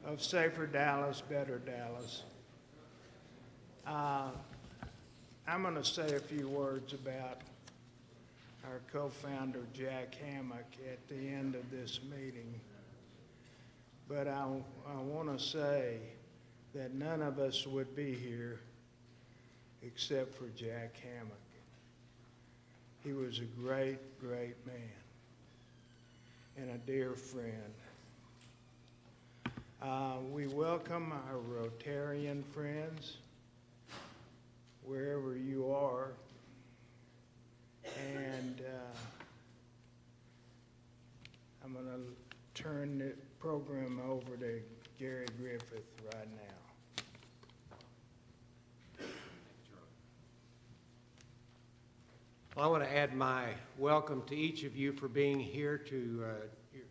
of Safer Dallas, Better Dallas. I'm going to say a few words about our co-founder, Jack Hammock, at the end of this meeting. But I want to say that none of us would be here except for Jack Hammock. He was a great, great man and a dear friend. We welcome our Rotarian friends, wherever you are, and I'm going to turn the program over to Gary Griffith right now. Well, I want to add my welcome to each of you for being here, to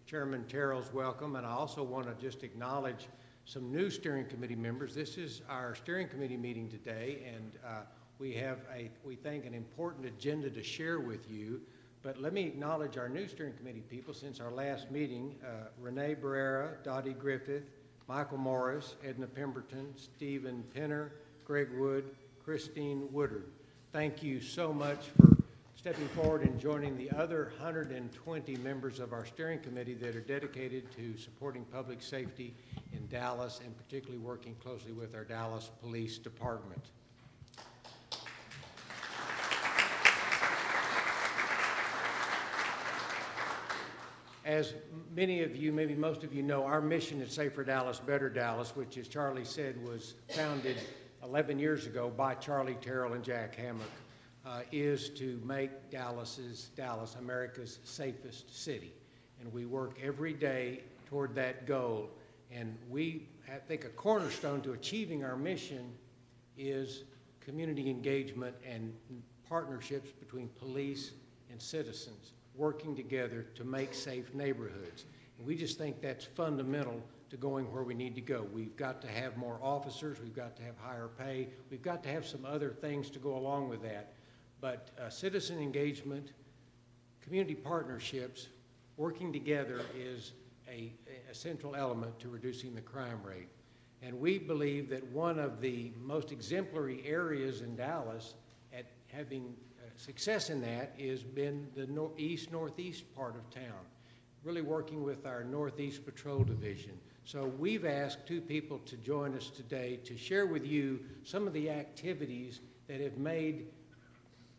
Chairman Terrell's welcome, and I also want to just acknowledge some new steering committee members. This is our steering committee meeting today, and we have we think, an important agenda to share with you. But let me acknowledge our new steering committee people since our last meeting: Renee Barrera, Dottie Griffith, Michael Morris, Edna Pemberton, Stephen Penner, Greg Wood, Christine Woodard. Thank you so much for stepping forward and joining the other 120 members of our steering committee that are dedicated to supporting public safety in Dallas, and particularly working closely with our Dallas Police Department. As many of you, maybe most of you know, our mission at Safer Dallas, Better Dallas, which, as Charlie said, was founded 11 years ago by Charlie Terrell and Jack Hammock, is to make Dallas America's safest city. And we work every day toward that goal. And I think a cornerstone to achieving our mission is community engagement and partnerships between police and citizens working together to make safe neighborhoods. And we just think that's fundamental to going where we need to go. We've got to have more officers, we've got to have higher pay, we've got to have some other things to go along with that. But citizen engagement, community partnerships, working together is a central element to reducing the crime rate. And we believe that one of the most exemplary areas in Dallas at having success in that has been the northeast part of town, really working with our Northeast Patrol Division. So we've asked two people to join us today to share with you some of the activities that have made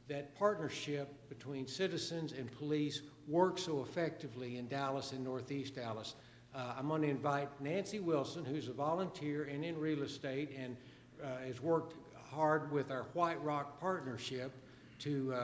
that partnership between citizens and police work so effectively in Dallas and Northeast Dallas. I'm going to invite Nancy Wilson, who's a volunteer and in real estate, and has worked hard with our White Rock partnership to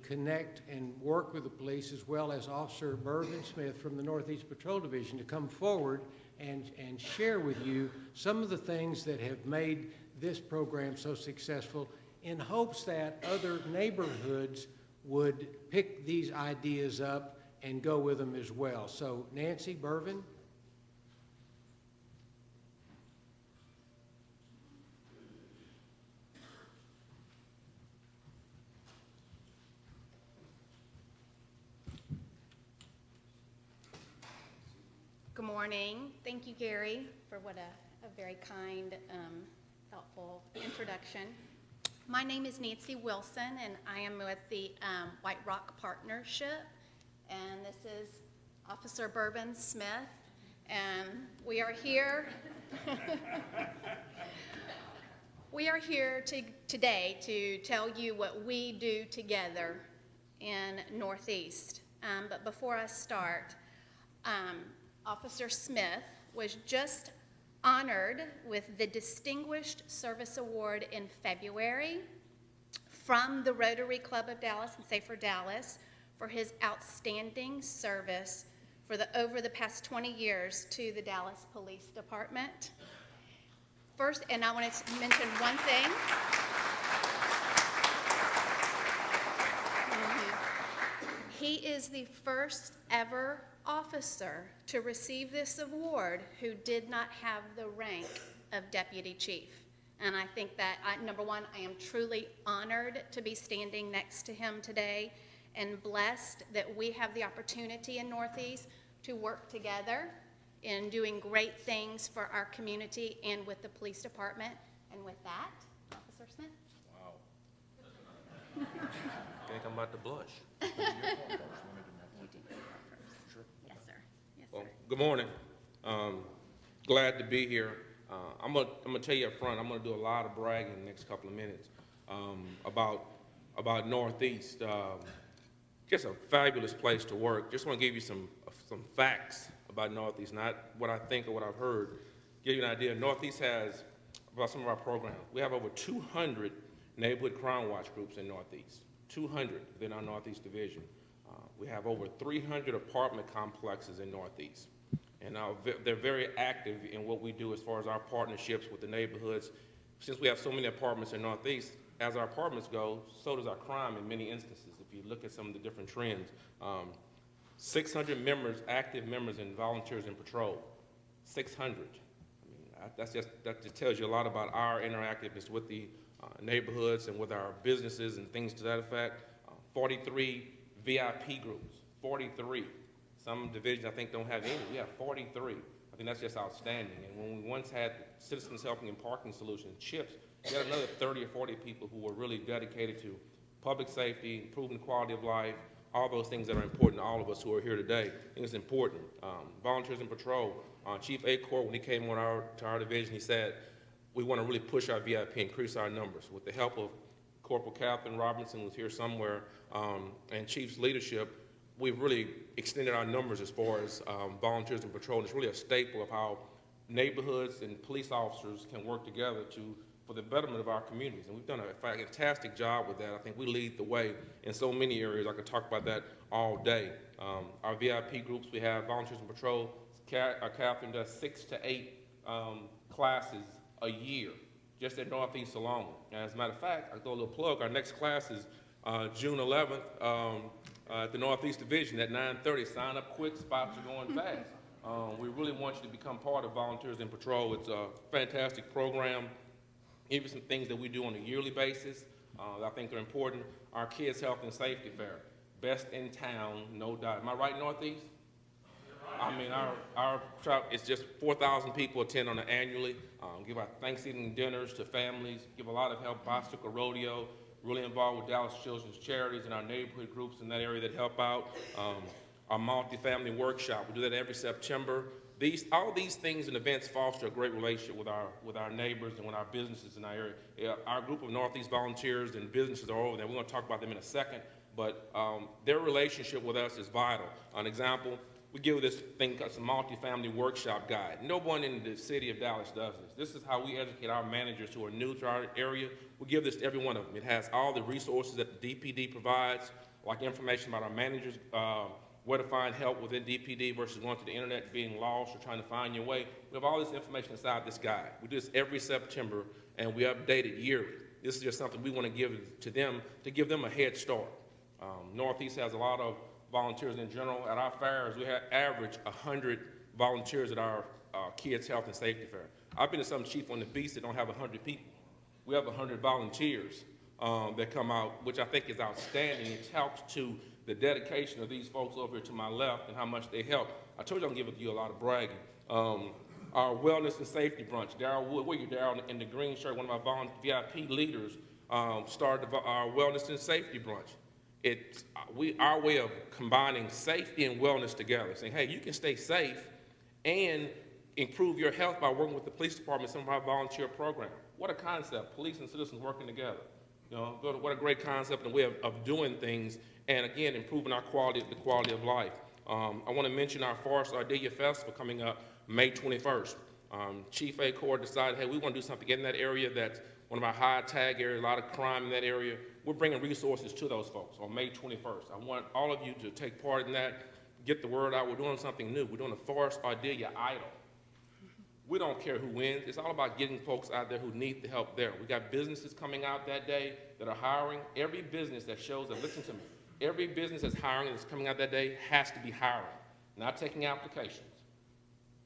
connect and work with the police, as well as Officer Mervyn Smith from the Northeast Patrol Division, to come forward and share with you some of the things that have made this program so successful, in hopes that other neighborhoods would pick these ideas up and go with them as well. So, Nancy, Mervyn. Good morning. Thank you, Gary, for what a very kind, helpful introduction. My name is Nancy Wilson, and I am with the White Rock Partnership, and this is Officer Mervyn Smith, and we are here. We are here today to tell you what we do together in Northeast. But before I start, Officer Smith was just honored with the Distinguished Service Award in February from the Rotary Club of Dallas and Safer Dallas for his outstanding service over the past 20 years to the Dallas Police Department. First, and I wanted to mention one thing. He is the first ever officer to receive this award who did not have the rank of deputy chief. And I think that, number one, I am truly honored to be standing next to him today, and blessed that we have the opportunity in Northeast to work together in doing great things for our community and with the police department. And with that, Officer Smith? Wow. Think I'm about to blush. You do go first. Yes, sir. Yes, Well, sir. good morning. Glad to be here. I'm gonna tell you up front, I'm gonna do a lot of bragging in the next couple of minutes about Northeast. Just a fabulous place to work. Just want to give you some facts about Northeast, not what I think or what I've heard. Give you an idea. Northeast has, about some of our programs, we have over 200 neighborhood crime watch groups in Northeast. 200 within our Northeast division. We have over 300 apartment complexes in Northeast. And they're very active in what we do as far as our partnerships with the neighborhoods. Since we have so many apartments in Northeast, as our apartments go, so does our crime in many instances. If you look at some of the different trends, 600 members, active members and volunteers in patrol, 600. I mean, that just tells you a lot about our interactiveness with the neighborhoods and with our businesses and things to that effect. 43 VIP groups, 43. Some divisions I think don't have any. We have 43. I think that's just outstanding. And when we once had Citizens Helping in Parking Solutions, CHIPS, we had another 30 or 40 people who were really dedicated to public safety, improving the quality of life, all those things that are important to all of us who are here today. I think it's important. Volunteers in patrol. Chief Acor, when he came on to our division, he said, we want to really push our VIP, increase our numbers. With the help of Corporal Catherine Robinson, who's here somewhere, and Chief's leadership, we've really extended our numbers as far as volunteers in patrol. And it's really a staple of how neighborhoods and police officers can work together for the betterment of our communities. And we've done a fantastic job with that. I think we lead the way in so many areas. I could talk about that all day. Our VIP groups, we have volunteers in patrol. Catherine does 6 to 8 classes a year, just at Northeast alone. And as a matter of fact, I'll do a little plug. Our next class is June 11th at the Northeast Division at 9:30. Sign up quick, spots are going fast. We really want you to become part of Volunteers in Patrol. It's a fantastic program. Even some things that we do on a yearly basis that I think are important. Our Kids Health and Safety Fair, best in town, no doubt. Am I right, Northeast? I mean, our trout, it's just 4,000 people attend on it annually. Give our Thanksgiving dinners to families, give a lot of help, bicycle rodeo, really involved with Dallas Children's Charities and our neighborhood groups in that area that help out. Our multifamily workshop, we do that every September. All these things and events foster a great relationship with our neighbors and with our businesses in our area. Our group of Northeast volunteers and businesses are over there. We're going to talk about them in a second, but their relationship with us is vital. An example, we give this thing called a multifamily workshop guide. No one in the city of Dallas does this. This is how we educate our managers who are new to our area. We give this to every one of them. It has all the resources that the DPD provides, like information about our managers, where to find help within DPD versus going to the internet, being lost or trying to find your way. We have all this information inside this guide. We do this every September, and we update it yearly. This is just something we want to give to them to give them a head start. Northeast has a lot of volunteers in general. At our fairs, we have average 100 volunteers at our Kids Health and Safety Fair. I've been to some Chief on the Beach that don't have 100 people. We have 100 volunteers that come out, which I think is outstanding. It helps to the dedication of these folks over here to my left and how much they help. I told you I'm giving you a lot of bragging. Our wellness and safety brunch, Darryl Wood, where you, Darryl, in the green shirt, one of our VIP leaders, started our wellness and safety brunch. It's our way of combining safety and wellness together, saying, hey, you can stay safe and improve your health by working with the police department, some of our volunteer program. What a concept, police and citizens working together. You know, what a great concept and way of doing things, and again, improving the quality of life. I want to mention our Forest Ardilla Festival coming up May 21st. Chief Acor decided, hey, we want to do something in that area that's one of our high tag areas, a lot of crime in that area. We're bringing resources to those folks on May 21st. I want all of you to take part in that, get the word out. We're doing something new. We're doing a Forest Ardilla Idol. We don't care who wins. It's all about getting folks out there who need the help there. We got businesses coming out that day that are hiring. Every business that shows up, listen to me, every business that's hiring that's coming out that day has to be hiring, not taking applications.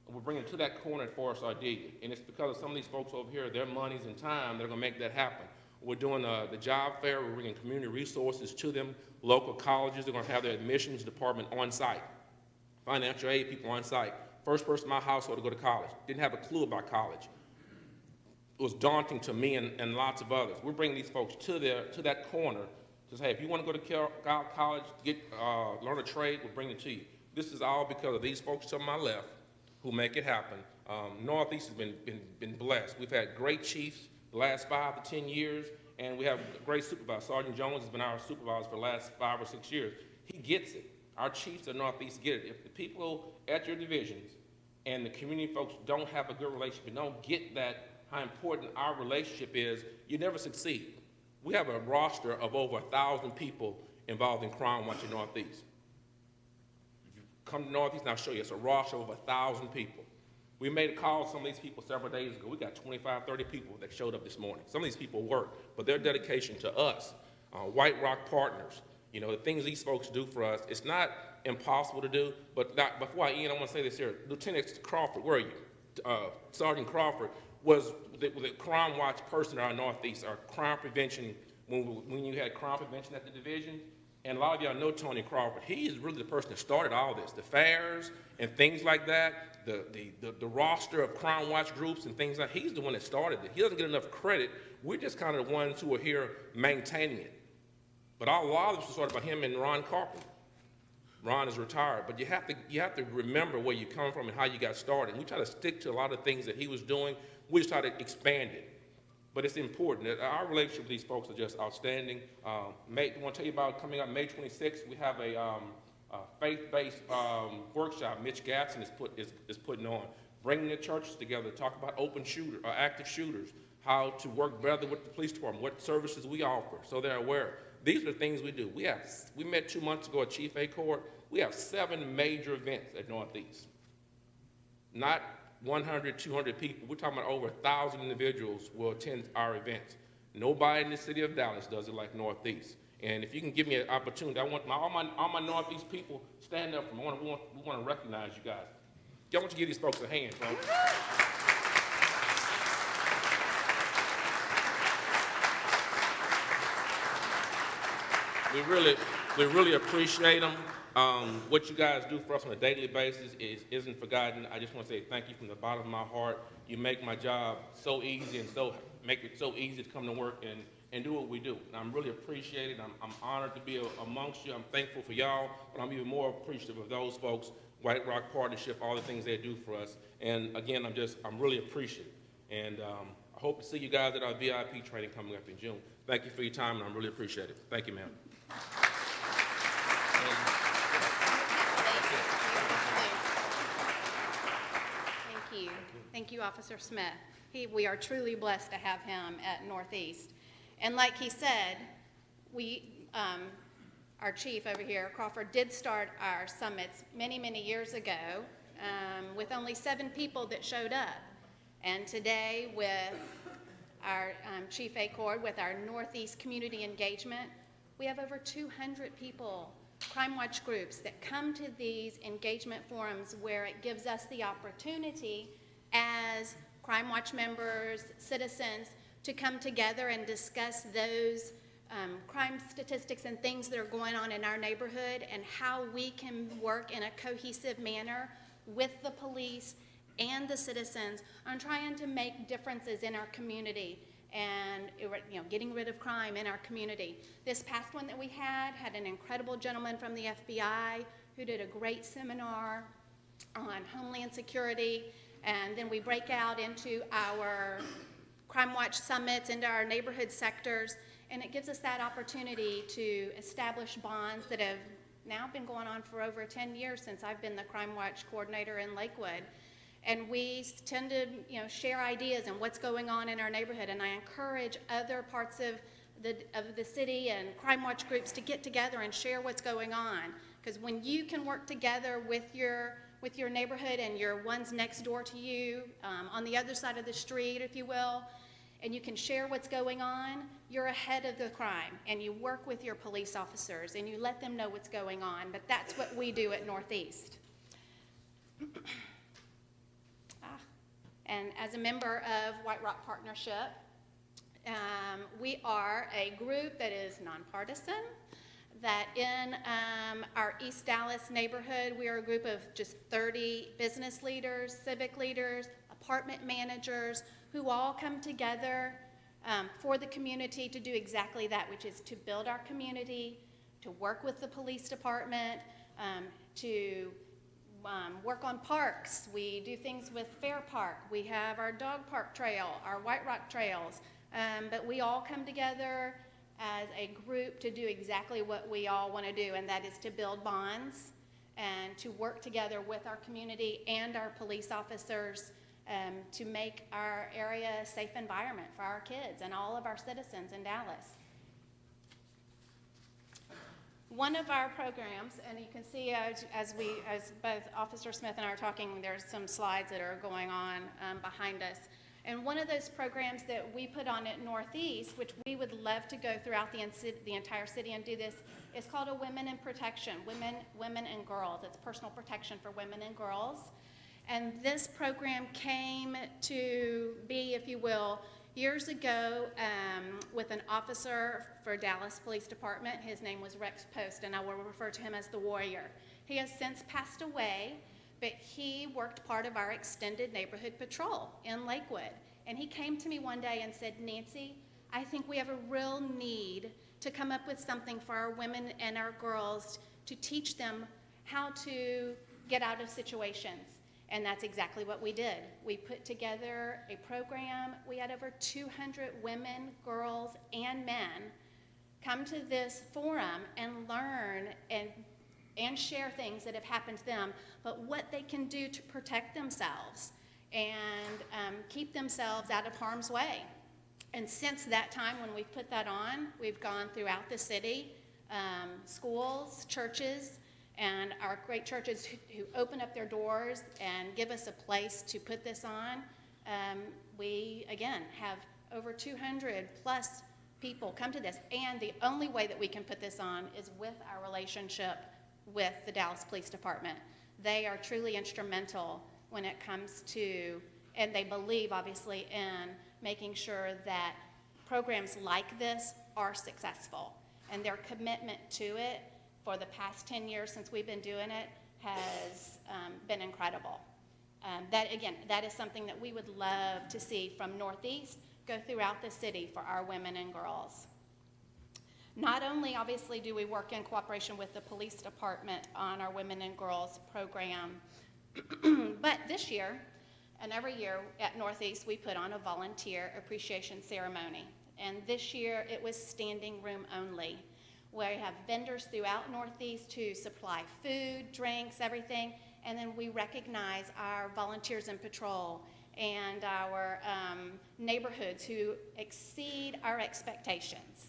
And we're bringing it to that corner at Forest Ardilla. And it's because of some of these folks over here, their monies and time, they're going to make that happen. We're doing the job fair. We're bringing community resources to them. Local colleges, they're going to have their admissions department on site. Financial aid people on site. First person in my household to go to college. Didn't have a clue about college. It was daunting to me and lots of others. We're bringing these folks to that corner to say, hey, if you want to go to college, learn a trade, we'll bring it to you. This is all because of these folks to my left who make it happen. Northeast has been blessed. We've had great chiefs the last 5 to 10 years, and we have great supervisors. Sergeant Jones has been our supervisor for the last 5 or 6 years. He gets it. Our chiefs at Northeast get it. If the people at your divisions and the community folks don't have a good relationship and don't get that, how important our relationship is, you never succeed. We have a roster of over 1,000 people involved in Crime Watch in Northeast. If you come to Northeast, and I'll show you, it's a roster of over 1,000 people. We made a call to some of these people several days ago. We got 25, 30 people that showed up this morning. Some of these people work, but their dedication to us, White Rock Partners, you know, the things these folks do for us, it's not impossible to do, but before I end, I want to say this here. Lieutenant Crawford, where are you? Sergeant Crawford was the Crime Watch person in our Northeast, our crime prevention, when you had crime prevention at the division. And a lot of y'all know Tony Crawford. He is really the person that started all this, the fairs and things like that, the roster of Crime Watch groups and things like that. He's the one that started it. He doesn't get enough credit. We're just kind of the ones who are here maintaining it. But a lot of this was started by him and Ron Carpenter. Ron is retired, but you have to remember where you come from and how you got started. We try to stick to a lot of things that he was doing. We just try to expand it. But it's important. Our relationship with these folks are just outstanding. I want to tell you about coming up May 26th. We have a faith-based workshop Mitch Gatson is putting on, bringing the churches together to talk about active shooters, how to work better with the police department, what services we offer, so they're aware. These are the things we do. We met 2 months ago at Chief A Court. We have 7 major events at Northeast. Not 100, 200 people. We're talking about over 1,000 individuals will attend our events. Nobody in the city of Dallas does it like Northeast. And if you can give me an opportunity, I want all my Northeast people stand up. We want to recognize you guys. I want you to give these folks a hand, folks. We really appreciate them. What you guys do for us on a daily basis isn't forgotten. I just want to say thank you from the bottom of my heart. You make my job so easy and make it so easy to come to work and do what we do. And I'm really appreciated. I'm honored to be amongst you. I'm thankful for y'all, but I'm even more appreciative of those folks, White Rock Partnership, all the things they do for us. And again, I'm really appreciative. And I hope to see you guys at our VIP training coming up in June. Thank you for your time, and I really appreciate it. Thank you, ma'am. Thank you, Officer Smith. We are truly blessed to have him at Northeast. And like he said, our chief over here, Crawford, did start our summits many, many years ago with only 7 people that showed up. And today, with our Chief ACORD, with our Northeast Community Engagement, we have over 200 people, Crime Watch groups, that come to these engagement forums where it gives us the opportunity as Crime Watch members, citizens, to come together and discuss those crime statistics and things that are going on in our neighborhood and how we can work in a cohesive manner with the police and the citizens on trying to make differences in our community and getting rid of crime in our community. This past one that we had an incredible gentleman from the FBI who did a great seminar on Homeland Security, and then we break out into our Crime Watch summits, into our neighborhood sectors, and it gives us that opportunity to establish bonds that have now been going on for over 10 years since I've been the Crime Watch coordinator in Lakewood. And we tend to, share ideas and what's going on in our neighborhood. And I encourage other parts of the city and Crime Watch groups to get together and share what's going on. Because when you can work together with your neighborhood and your ones next door to you, on the other side of the street, if you will, and you can share what's going on, you're ahead of the crime. And you work with your police officers and you let them know what's going on. But that's what we do at Northeast. And as a member of White Rock Partnership, we are a group that is nonpartisan, that in our East Dallas neighborhood, we are a group of just 30 business leaders, civic leaders, apartment managers, who all come together for the community to do exactly that, which is to build our community, to work with the police department, to work on parks. We do things with Fair Park. We have our dog park trail, our White Rock trails. But we all come together as a group to do exactly what we all want to do, and that is to build bonds and to work together with our community and our police officers to make our area a safe environment for our kids and all of our citizens in Dallas. One of our programs, and you can see as both Officer Smith and I are talking, there's some slides that are going on behind us. And one of those programs that we put on at Northeast, which we would love to go throughout the entire city and do this, is called a Women in Protection, Women and Girls. It's personal protection for women and girls. And this program came to be, if you will, years ago with an officer for Dallas Police Department. His name was Rex Post, and I will refer to him as the Warrior. He has since passed away, but he worked part of our extended neighborhood patrol in Lakewood. And he came to me one day and said, Nancy, I think we have a real need to come up with something for our women and our girls to teach them how to get out of situations. And that's exactly what we did. We put together a program. We had over 200 women, girls, and men come to this forum and learn and share things that have happened to them, but what they can do to protect themselves and keep themselves out of harm's way. And since that time when we've put that on, we've gone throughout the city, schools, churches, and our great churches who open up their doors and give us a place to put this on. We, again, have over 200 plus people come to this. And the only way that we can put this on is with our relationship with the Dallas Police Department. They are truly instrumental when it comes to, and they believe, obviously, in making sure that programs like this are successful. And their commitment to it for the past 10 years since we've been doing it has been incredible. That is something that we would love to see from Northeast go throughout the city for our women and girls. Not only, obviously, do we work in cooperation with the police department on our Women and Girls program, but this year, and every year at Northeast, we put on a volunteer appreciation ceremony. And this year, it was standing room only, where we have vendors throughout Northeast who supply food, drinks, everything, and then we recognize our volunteers in patrol and our neighborhoods who exceed our expectations,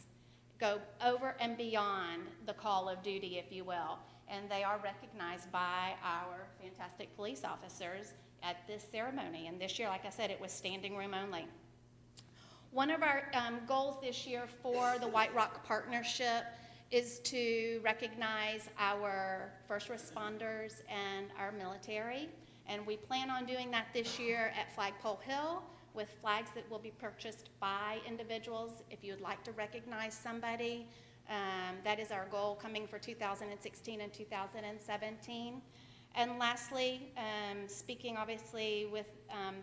go over and beyond the call of duty, if you will, and they are recognized by our fantastic police officers at this ceremony. And this year, like I said, it was standing room only. One of our goals this year for the White Rock Partnership is to recognize our first responders and our military. And we plan on doing that this year at Flagpole Hill with flags that will be purchased by individuals. If you would like to recognize somebody, that is our goal coming for 2016 and 2017. And lastly, speaking obviously with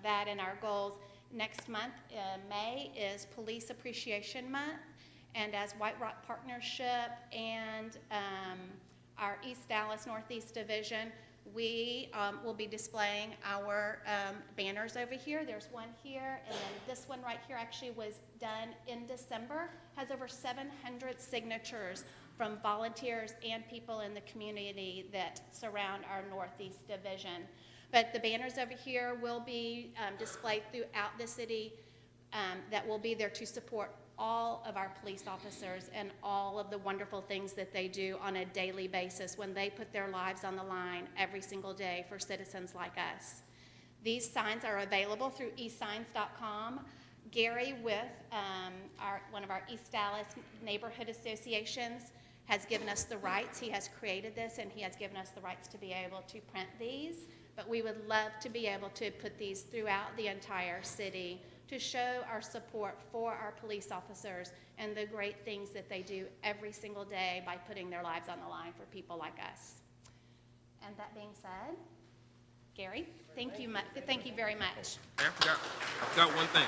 that and our goals, next month, May, is Police Appreciation Month. And as White Rock Partnership and our East Dallas Northeast Division, we will be displaying our banners over here. There's one here, and then this one right here actually was done in December, has over 700 signatures from volunteers and people in the community that surround our Northeast Division. But the banners over here will be displayed throughout the city that will be there to support all of our police officers and all of the wonderful things that they do on a daily basis when they put their lives on the line every single day for citizens like us. These signs are available through esigns.com. Gary, with one of our East Dallas neighborhood associations, has given us the rights. He has created this, and he has given us the rights to be able to print these. But we would love to be able to put these throughout the entire city to show our support for our police officers and the great things that they do every single day by putting their lives on the line for people like us. And that being said, Gary, thank you very much. I forgot one thing.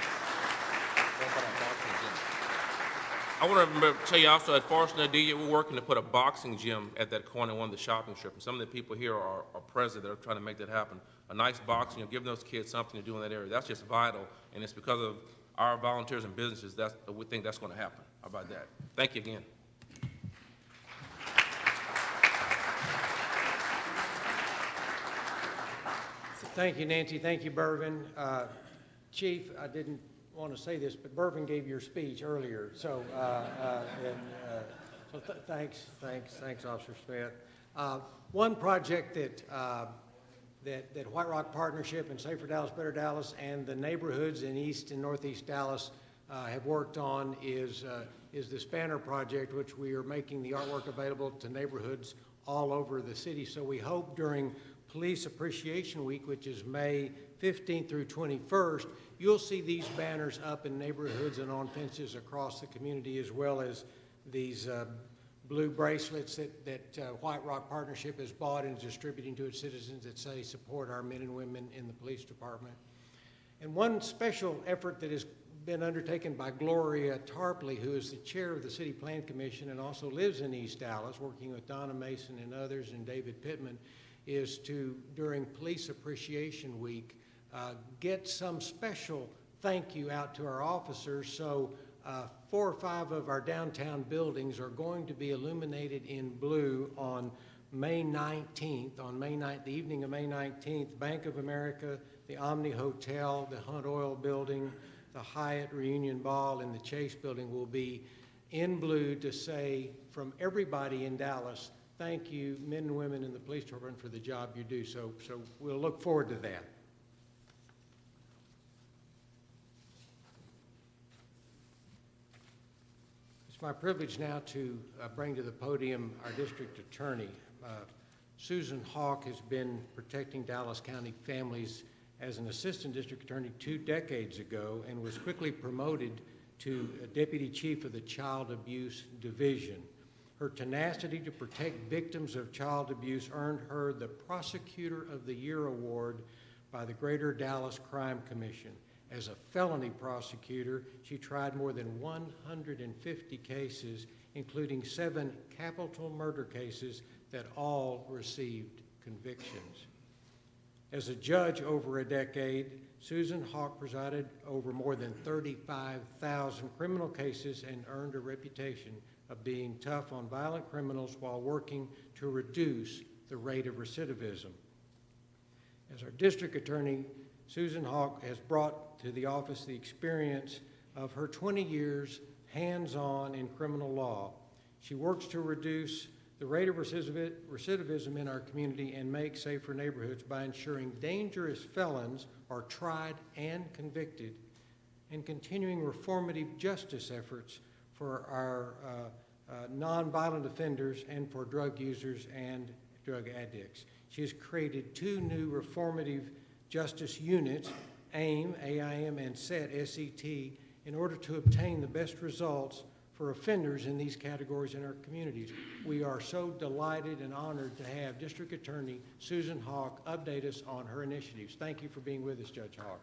I want to tell you also at Forest and Adelia, we're working to put a boxing gym at that corner in one of the shopping strips. And some of the people here are present that are trying to make that happen. A nice boxing, giving those kids something to do in that area. That's just vital, and it's because of our volunteers and businesses that we think that's going to happen. How about that? Thank you again. Thank you, Nancy. Thank you, Bervin. Chief, I didn't want to say this, but Bervin gave your speech earlier, so thanks, Officer Smith. One project that White Rock Partnership and Safer Dallas, Better Dallas, and the neighborhoods in East and Northeast Dallas have worked on is the Spanner Project, which we are making the artwork available to neighborhoods all over the city. So we hope during Police Appreciation Week, which is May 15th through 21st, you'll see these banners up in neighborhoods and on fences across the community, as well as these blue bracelets that White Rock Partnership has bought and is distributing to its citizens that say support our men and women in the police department. And one special effort that has been undertaken by Gloria Tarpley, who is the chair of the City Plan Commission and also lives in East Dallas, working with Donna Mason and others and David Pittman, is to, during Police Appreciation Week, get some special thank you out to our officers. So 4 or 5 of our downtown buildings are going to be illuminated in blue on May 19th, the evening of May 19th. Bank of America, the Omni Hotel, the Hunt Oil Building, the Hyatt Reunion Ball, and the Chase Building will be in blue to say from everybody in Dallas, thank you, men and women in the police department, for the job you do. So we'll look forward to that. It's my privilege now to bring to the podium our district attorney. Susan Hawk has been protecting Dallas County families as an assistant district attorney 2 decades ago and was quickly promoted to a deputy chief of the Child Abuse Division. Her tenacity to protect victims of child abuse earned her the Prosecutor of the Year award by the Greater Dallas Crime Commission. As a felony prosecutor, she tried more than 150 cases, including 7 capital murder cases that all received convictions. As a judge over a decade, Susan Hawk presided over more than 35,000 criminal cases and earned a reputation of being tough on violent criminals while working to reduce the rate of recidivism. As our district attorney, Susan Hawk has brought to the office the experience of her 20 years hands-on in criminal law. She works to reduce the rate of recidivism in our community and make safer neighborhoods by ensuring dangerous felons are tried and convicted, and continuing reformative justice efforts for our nonviolent offenders and for drug users and drug addicts. She has created 2 new reformative justice units, AIM, A-I-M, and SET, S-E-T, in order to obtain the best results for offenders in these categories in our communities. We are so delighted and honored to have District Attorney Susan Hawk update us on her initiatives. Thank you for being with us, Judge Hawk.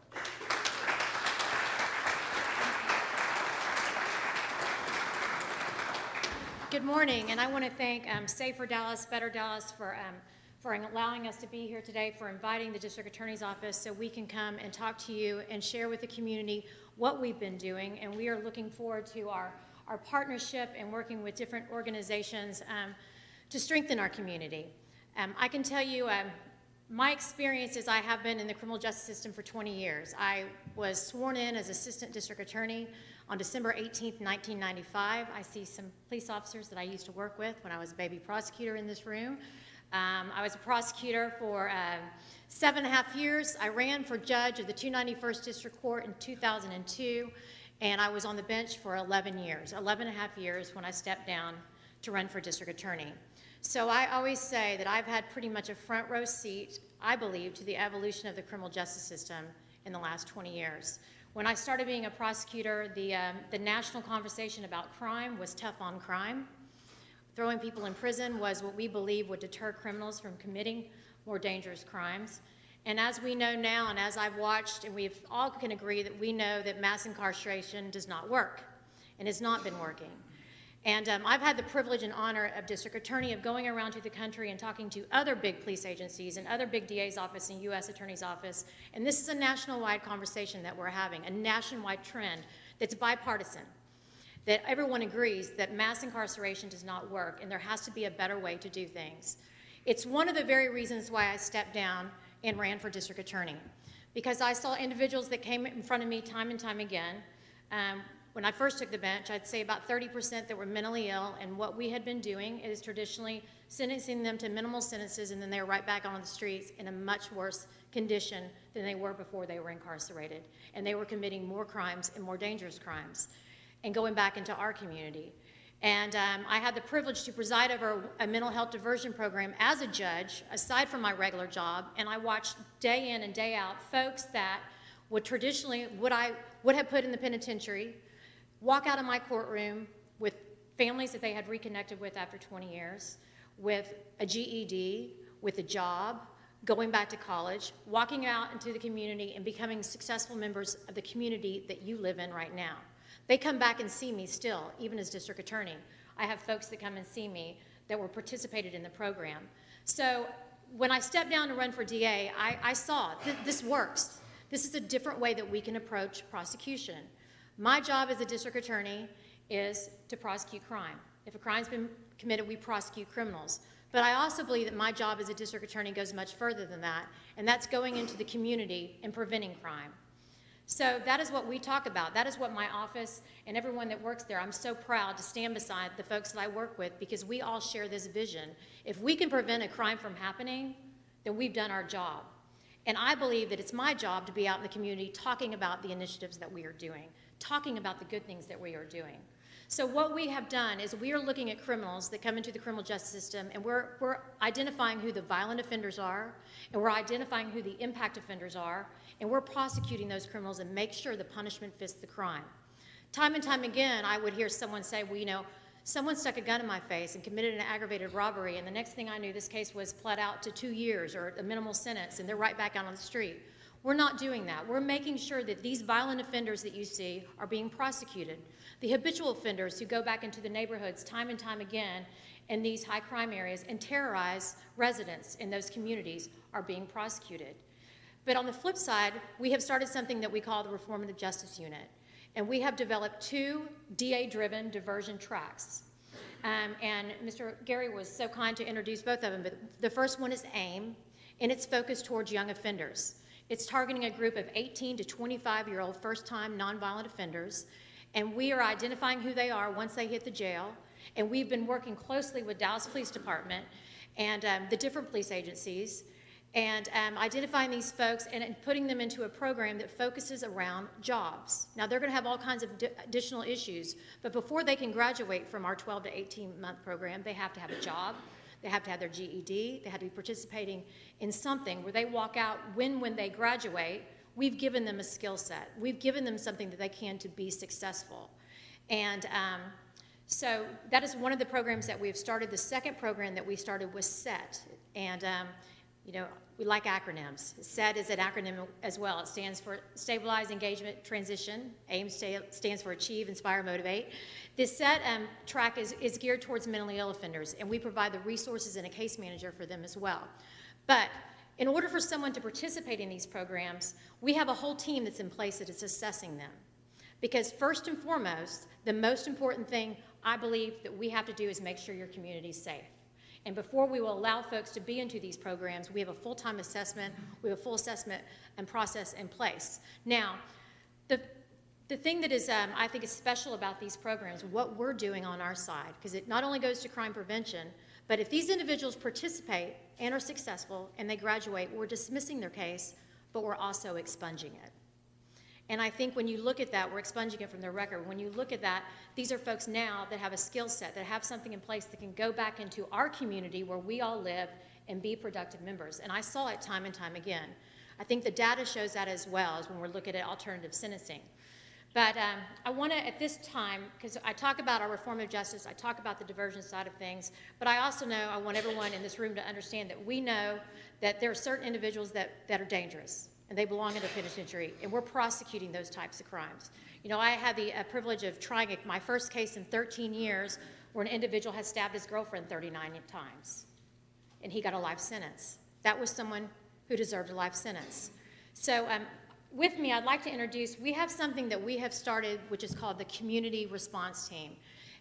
Good morning, and I want to thank Safer Dallas, Better Dallas for allowing us to be here today, for inviting the District Attorney's Office so we can come and talk to you and share with the community what we've been doing. And we are looking forward to our partnership and working with different organizations to strengthen our community. I can tell you my experience is I have been in the criminal justice system for 20 years. I was sworn in as Assistant District Attorney on December 18th, 1995. I see some police officers that I used to work with when I was a baby prosecutor in this room. I was a prosecutor for 7.5 years. I ran for judge of the 291st District Court in 2002, and I was on the bench for 11 and a half years when I stepped down to run for district attorney. So I always say that I've had pretty much a front row seat, I believe, to the evolution of the criminal justice system in the last 20 years. When I started being a prosecutor, the national conversation about crime was tough on crime. Throwing people in prison was what we believe would deter criminals from committing more dangerous crimes. And as we know now, and as I've watched, and we all can agree that we know that mass incarceration does not work, and has not been working. And I've had the privilege and honor of district attorney of going around to the country and talking to other big police agencies and other big DA's office and U.S. Attorney's office. And this is a national-wide conversation that we're having, a nationwide trend that's bipartisan, that everyone agrees that mass incarceration does not work and there has to be a better way to do things. It's one of the very reasons why I stepped down and ran for district attorney, because I saw individuals that came in front of me time and time again. When I first took the bench, I'd say about 30% that were mentally ill, and what we had been doing is traditionally sentencing them to minimal sentences, and then they were right back on the streets in a much worse condition than they were before they were incarcerated. And they were committing more crimes and more dangerous crimes and going back into our community. And I had the privilege to preside over a mental health diversion program as a judge, aside from my regular job, and I watched day in and day out folks that would traditionally, would have put in the penitentiary, walk out of my courtroom with families that they had reconnected with after 20 years, with a GED, with a job, going back to college, walking out into the community and becoming successful members of the community that you live in right now. They come back and see me still, even as district attorney. I have folks that come and see me that were participated in the program. So when I stepped down to run for DA, I saw this works. This is a different way that we can approach prosecution. My job as a district attorney is to prosecute crime. If a crime's been committed, we prosecute criminals. But I also believe that my job as a district attorney goes much further than that, and that's going into the community and preventing crime. So that is what we talk about. That is what my office and everyone that works there, I'm so proud to stand beside the folks that I work with, because we all share this vision. If we can prevent a crime from happening, then we've done our job. And I believe that it's my job to be out in the community talking about the initiatives that we are doing, talking about the good things that we are doing. So what we have done is we are looking at criminals that come into the criminal justice system, and we're identifying who the violent offenders are, and we're identifying who the impact offenders are, and we're prosecuting those criminals and make sure the punishment fits the crime. Time and time again, I would hear someone say, well, you know, someone stuck a gun in my face and committed an aggravated robbery, and the next thing I knew, this case was pled out to 2 years or a minimal sentence, and they're right back out on the street. We're not doing that. We're making sure that these violent offenders that you see are being prosecuted. The habitual offenders who go back into the neighborhoods time and time again in these high crime areas and terrorize residents in those communities are being prosecuted. But on the flip side, we have started something that we call the Reformative Justice Unit. And we have developed 2 DA-driven diversion tracks. And Mr. Gary was so kind to introduce both of them, but the first one is AIM, and it's focused towards young offenders. It's targeting a group of 18 to 25-year-old first-time nonviolent offenders, and we are identifying who they are once they hit the jail, and we've been working closely with Dallas Police Department and the different police agencies, and identifying these folks and putting them into a program that focuses around jobs. Now, they're going to have all kinds of additional issues, but before they can graduate from our 12 to 18-month program, they have to have a job, they have to have their GED, they have to be participating in something where they walk out when they graduate, we've given them a skill set. We've given them something that they can to be successful. And so that is one of the programs that we've started. The second program that we started was SET, and you know, we like acronyms. SET is an acronym as well. It stands for Stabilize, Engagement, Transition. AIM stands for Achieve, Inspire, Motivate. This SET track is geared towards mentally ill offenders, and we provide the resources and a case manager for them as well. But in order for someone to participate in these programs, we have a whole team that's in place that is assessing them. Because first and foremost, the most important thing I believe that we have to do is make sure your community is safe. And before we will allow folks to be into these programs, we have a full-time assessment, we have a full assessment and process in place. Now, the thing that is, I think is special about these programs, what we're doing on our side, because it not only goes to crime prevention, but if these individuals participate and are successful and they graduate, we're dismissing their case, but we're also expunging it. And I think when you look at that, we're expunging it from their record. When you look at that, these are folks now that have a skill set, that have something in place that can go back into our community where we all live and be productive members. And I saw it time and time again. I think the data shows that as well as when we're looking at alternative sentencing. But I want to, at this time, because I talk about our reform of justice, I talk about the diversion side of things, but I also know I want everyone in this room to understand that we know that there are certain individuals that are dangerous, and they belong in the penitentiary, and we're prosecuting those types of crimes. You know, I had the privilege of trying my first case in 13 years where an individual had stabbed his girlfriend 39 times, and he got a life sentence. That was someone who deserved a life sentence. So with me, I'd like to introduce, we have something that we have started, which is called the Community Response Team.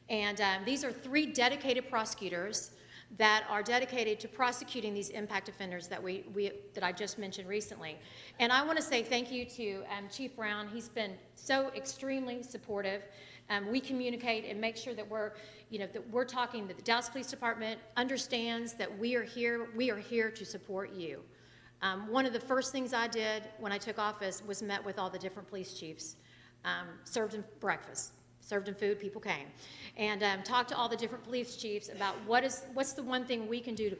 And these are 3 dedicated prosecutors that are dedicated to prosecuting these impact offenders that that I just mentioned recently. And I want to say thank you to Chief Brown. He's been so extremely supportive. We communicate and make sure that we're talking, that the Dallas Police Department understands that we are here to support you. One of the first things I did when I took office was met with all the different police chiefs, served them breakfast, served them food, people came, and talked to all the different police chiefs about what's the one thing we can do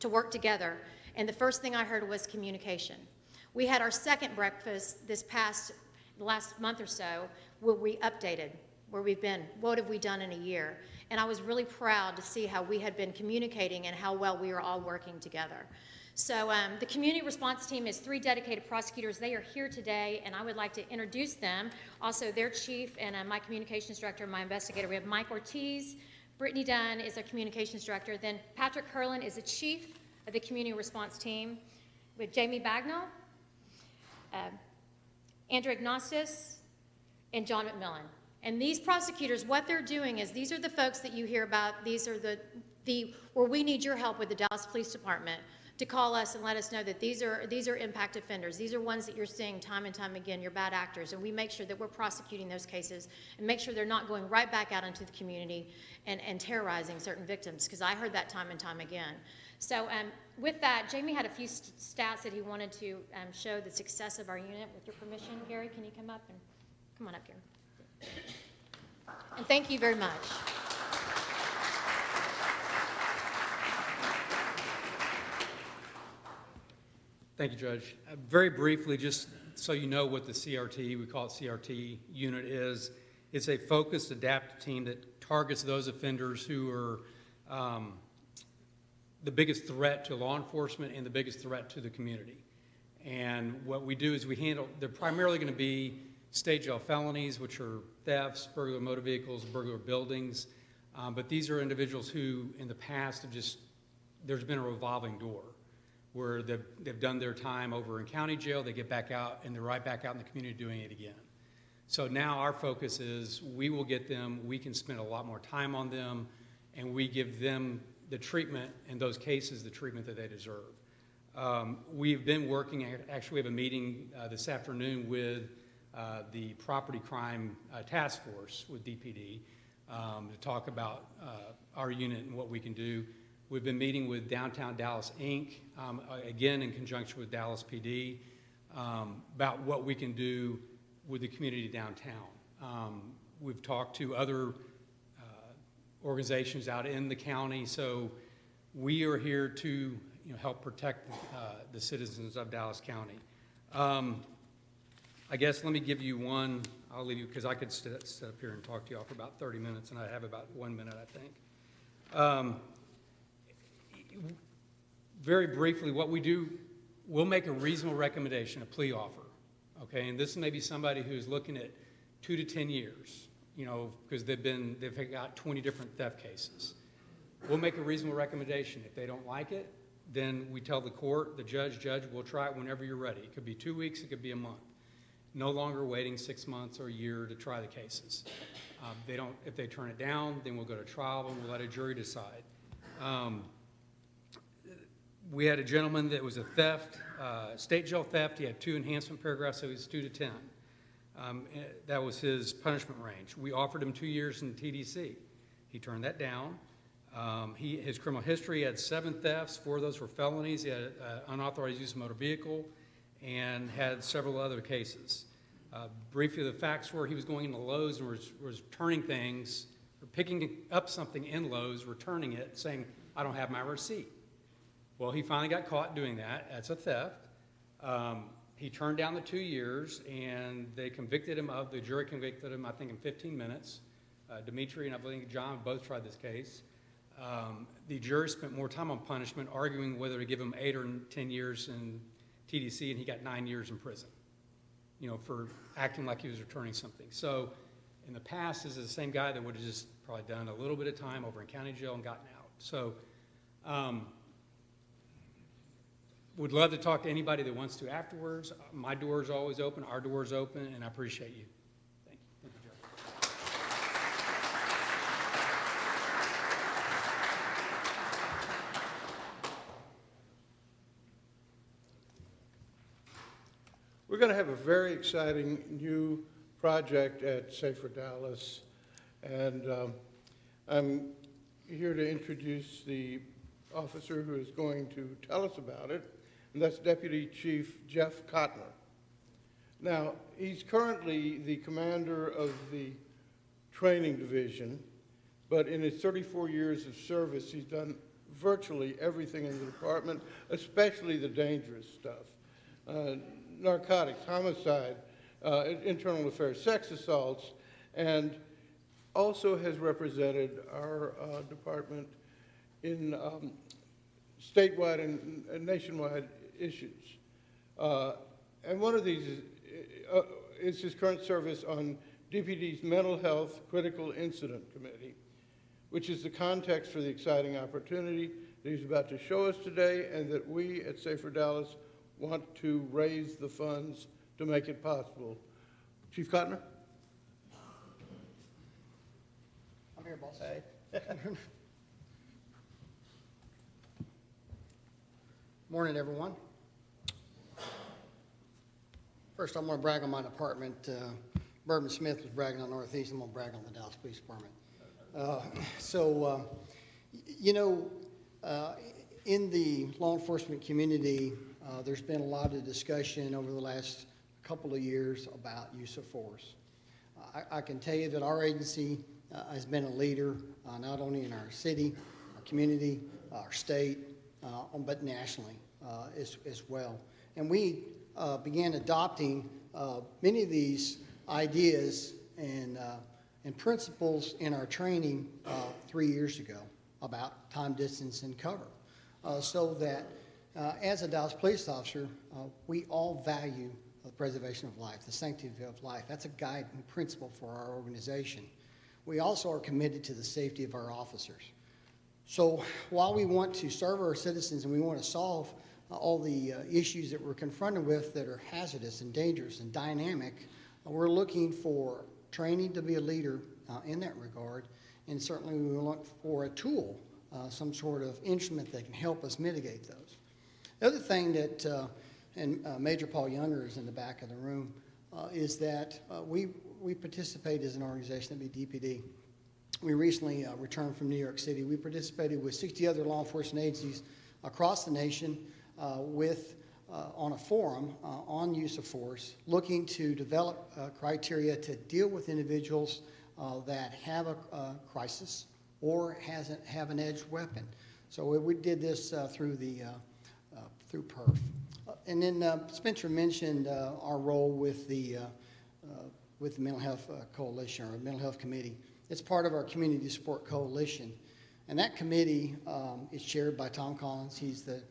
to work together. And the first thing I heard was communication. We had our second breakfast the last month or so, where we updated where we've been, what have we done in a year. And I was really proud to see how we had been communicating and how well we were all working together. So the community response team is 3 dedicated prosecutors. They are here today, and I would like to introduce them. Also, their chief and my communications director, my investigator. We have Mike Ortiz. Brittany Dunn is our communications director. Then Patrick Herlin is the chief of the community response team. With Jamie Bagnall, Andrew Ignostis, and John McMillan. And these prosecutors, what they're doing is, these are the folks that you hear about. These are where we need your help with the Dallas Police Department to call us and let us know that these are impact offenders. These are ones that you're seeing time and time again, you're bad actors, and we make sure that we're prosecuting those cases and make sure they're not going right back out into the community and terrorizing certain victims, because I heard that time and time again. So with that, Jamie had a few stats that he wanted to show the success of our unit. With your permission, Gary, can you come up up, Gary? And thank you very much. Thank you, Judge. Very briefly, just so you know what the CRT, we call it CRT unit is, it's a focused, adaptive team that targets those offenders who are the biggest threat to law enforcement and the biggest threat to the community. And what we do is they're primarily going to be state jail felonies, which are thefts, burglary of motor vehicles, burglary of buildings. But these are individuals who, in the past, there's been a revolving door where they've done their time over in county jail, they get back out, and they're right back out in the community doing it again. So now our focus is we will get them, we can spend a lot more time on them, and we give them the treatment, in those cases, the treatment that they deserve. We've been working, actually we have a meeting this afternoon with the property crime task force with DPD to talk about our unit and what we can do. We've been meeting with Downtown Dallas Inc., again in conjunction with Dallas PD, about what we can do with the community downtown. We've talked to other organizations out in the county, so we are here to help protect the citizens of Dallas County. I guess let me give you one, I'll leave you, because I could sit up here and talk to you all for about 30 minutes, and I have about 1 minute, I think. Very briefly, what we do, we'll make a reasonable recommendation, a plea offer, okay? And this may be somebody who's looking at 2 to 10 years, because they've got 20 different theft cases. We'll make a reasonable recommendation. If they don't like it, then we tell the court, the judge, we'll try it whenever you're ready. It could be 2 weeks, it could be a month. No longer waiting 6 months or a year to try the cases. If they turn it down, then we'll go to trial and we'll let a jury decide. We had a gentleman that was a theft, state jail theft. He had 2 enhancement paragraphs, so he was 2 to 10. That was his punishment range. We offered him 2 years in TDC. He turned that down. His criminal history had 7 thefts. 4 of those were felonies. He had unauthorized use of motor vehicle and had several other cases. Briefly, the facts were he was going into Lowe's and was returning things, or picking up something in Lowe's, returning it, saying, I don't have my receipt. Well, he finally got caught doing that. That's a theft. He turned down the 2 years, and the jury convicted him, I think, in 15 minutes. Dimitri and I believe John both tried this case. The jury spent more time on punishment, arguing whether to give him 8 or 10 years in TDC, and he got 9 years in prison, for acting like he was returning something. So in the past, this is the same guy that would have just probably done a little bit of time over in county jail and gotten out. So would love to talk to anybody that wants to afterwards. My door is always open, our door is open, and I appreciate you. Thank you. Thank you, Joe. We're going to have a very exciting new project at Safer Dallas, and I'm here to introduce the officer who is going to tell us about it, and that's Deputy Chief Jeff Kotner. Now, he's currently the commander of the training division, but in his 34 years of service, he's done virtually everything in the department, especially the dangerous stuff. Narcotics, homicide, internal affairs, sex assaults, and also has represented our department in statewide and nationwide issues. And one of these is his current service on DPD's Mental Health Critical Incident Committee, which is the context for the exciting opportunity that he's about to show us today, and that we at Safer Dallas want to raise the funds to make it possible. Chief Kotner? I'm here, boss. Morning, everyone. First, I'm going to brag on my department. Bourbon Smith was bragging on Northeast. I'm going to brag on the Dallas Police Department. In the law enforcement community, there's been a lot of discussion over the last couple of years about use of force. I can tell you that our agency has been a leader, not only in our city, our community, our state, but nationally as well. And we began adopting many of these ideas and principles in our training 3 years ago about time, distance, and cover, so that as a Dallas police officer, we all value the preservation of life, the sanctity of life. That's a guiding principle for our organization. We also are committed to the safety of our officers. So while we want to serve our citizens and we want to solve all the issues that we're confronted with that are hazardous and dangerous and dynamic, we're looking for training to be a leader in that regard, and certainly we will look for a tool, some sort of instrument that can help us mitigate those. The other thing that, and Major Paul Younger is in the back of the room, is that we participate as an organization at DPD. We recently returned from New York City. We participated with 60 other law enforcement agencies across the nation on a forum on use of force, looking to develop criteria to deal with individuals that have a crisis or have an edged weapon. So we did this through PERF. And then Spencer mentioned our role with the Mental Health Coalition, or Mental Health Committee. It's part of our Community Support Coalition. And that committee is chaired by Tom Collins. He's the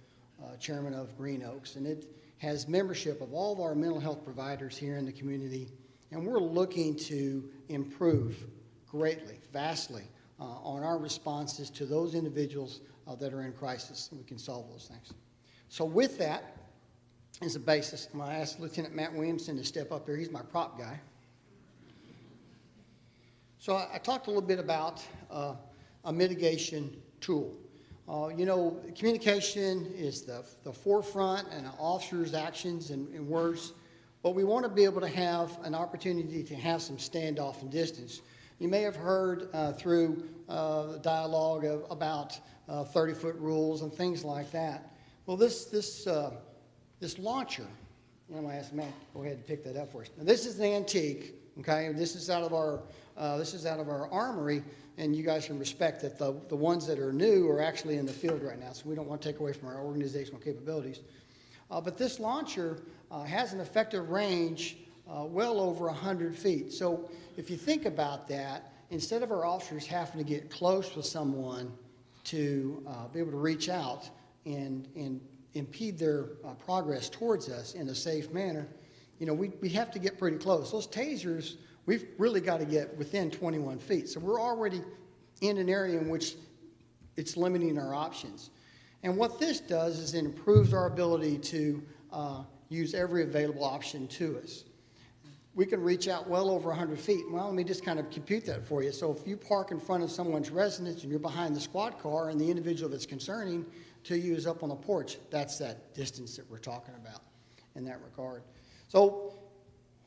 chairman of Green Oaks. And it has membership of all of our mental health providers here in the community. And we're looking to improve greatly, vastly, on our responses to those individuals that are in crisis. We can solve those things. So with that as a basis, I'm going to ask Lieutenant Matt Williamson to step up here. He's my prop guy. So I talked a little bit about a mitigation tool. Communication is the forefront and an officer's actions and words, but we want to be able to have an opportunity to have some standoff and distance. You may have heard through the dialogue about 30-foot rules and things like that. Well, this launcher, I'm going to ask Matt, go ahead and pick that up for us. Now, this is an antique, okay? This is out of our armory, and you guys can respect that the ones that are new are actually in the field right now, so we don't want to take away from our organizational capabilities. But this launcher has an effective range well over 100 feet. So if you think about that, instead of our officers having to get close with someone to be able to reach out and impede their progress towards us in a safe manner, you know, we have to get pretty close. Those tasers, we've really got to get within 21 feet. So we're already in an area in which it's limiting our options. And what this does is it improves our ability to use every available option to us. We can reach out well over 100 feet. Well, let me just kind of compute that for you. So if you park in front of someone's residence and you're behind the squad car and the individual that's concerning to you is up on the porch, that's that distance that we're talking about in that regard. So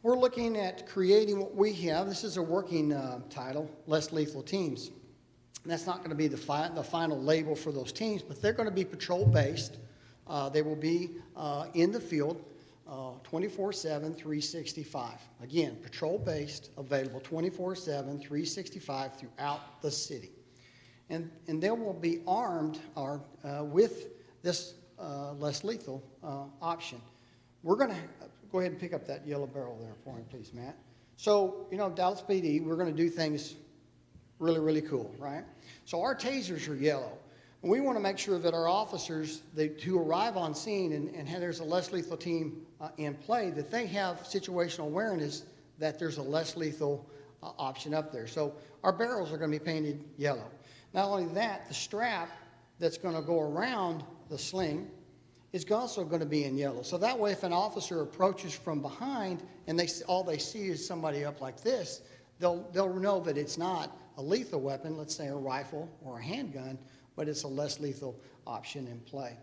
we're looking at creating what we have. This is a working title, Less Lethal Teams. And that's not going to be the final label for those teams, but they're going to be patrol-based. They will be in the field 24/7, 365. Again, patrol-based, available 24/7, 365 throughout the city. And they will be armed with this less lethal option. We're going to go ahead and pick up that yellow barrel there for me, please, Matt. So, you know, Dallas PD, we're going to do things really, really cool, right? So our tasers are yellow. And we want to make sure that our officers who arrive on scene and there's a less lethal team in play, that they have situational awareness that there's a less lethal option up there. So our barrels are going to be painted yellow. Not only that, the strap that's going to go around the sling is also going to be in yellow. So that way, if an officer approaches from behind and all they see is somebody up like this, they'll know that it's not a lethal weapon, let's say a rifle or a handgun, but it's a less lethal option in play.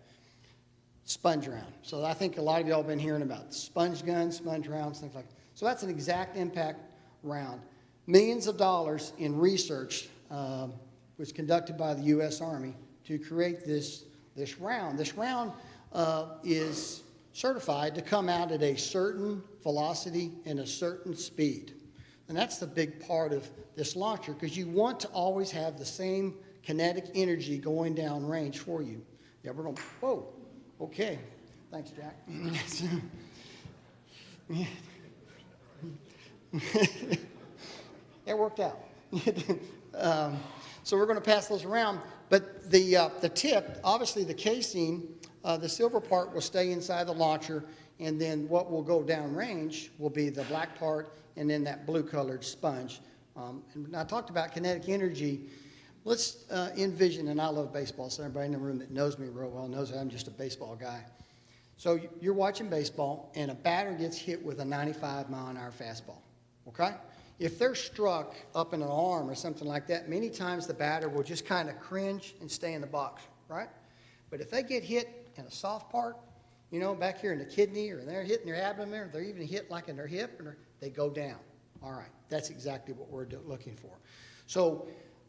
Sponge round. So I think a lot of y'all have been hearing about sponge guns, sponge rounds, things like that. So that's an exact impact round. Millions of dollars in research was conducted by the U.S. Army to create this round. This round is certified to come out at a certain velocity and a certain speed. And that's the big part of this launcher, because you want to always have the same kinetic energy going down range for you. Yeah, we're going, whoa, okay. Thanks, Jack. It worked out. So we're going to pass those around. But the tip, obviously the casing, the silver part will stay inside the launcher, and then what will go down range will be the black part and then that blue-colored sponge. And I talked about kinetic energy. Let's envision, and I love baseball, so everybody in the room that knows me real well knows that I'm just a baseball guy. So you're watching baseball, and a batter gets hit with a 95-mile-an-hour fastball, okay? If they're struck up in an arm or something like that, many times the batter will just kind of cringe and stay in the box, right? But if they get hit in a soft part, you know, back here in the kidney, or they're hitting their abdomen, or they're even hit like in their hip, and they go down. All right, that's exactly what we're looking for. So